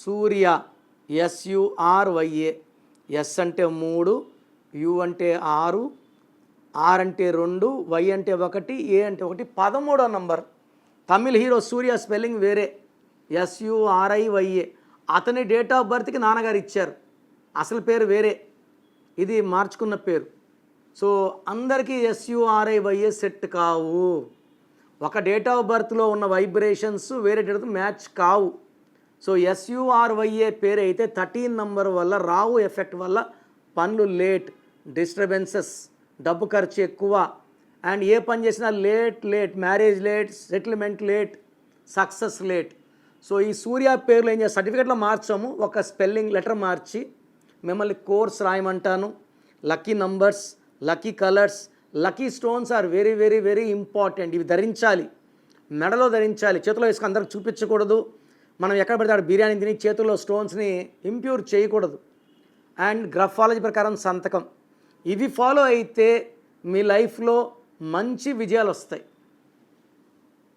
సూర్య, SURYA. Yes అంటే 3, you అంటే 6, are అంటే 2, వై అంటే 1, ఏ అంటే 1. 13వ నంబర్. తమిళ్ హీరో సూర్య స్పెల్లింగ్ వేరే, SURIYA. అతని డేట్ ఆఫ్ బర్త్కి నాన్నగారు ఇచ్చారు, అసలు పేరు వేరే, ఇది మార్చుకున్న పేరు. సో అందరికీ SURIYA సెట్ కావు. ఒక డేట్ ఆఫ్ బర్త్లో ఉన్న వైబ్రేషన్స్ వేరే డేట్తో మ్యాచ్ కావు. సో SURYA పేరు అయితే 13 నంబర్ వల్ల రావు ఎఫెక్ట్ వల్ల పనులు లేట్, డిస్టర్బెన్సెస్, డబ్బు ఖర్చు ఎక్కువ, అండ్ ఏ పని చేసినా late, marriage late, settlement late, success late. So ఈ సూర్య పేర్లు ఏం చేస్తాం, సర్టిఫికెట్లో మార్చాము, ఒక స్పెల్లింగ్ లెటర్ మార్చి మిమ్మల్ని కోర్స్ రాయమంటాను. Lucky numbers, lucky colours, lucky stones are very very very important. ఇవి ధరించాలి, మెడలో ధరించాలి, చేతిలో వేసుకొని అందరికి చూపించకూడదు. మనం ఎక్కడ పడితే అక్కడ బిర్యానీ తిని చేతుల్లో స్టోన్స్ని ఇంప్యూర్ చేయకూడదు. అండ్ గ్రఫాలజీ ప్రకారం సంతకం. ఇవి ఫాలో అయితే మీ లైఫ్లో మంచి విజయాలు వస్తాయి.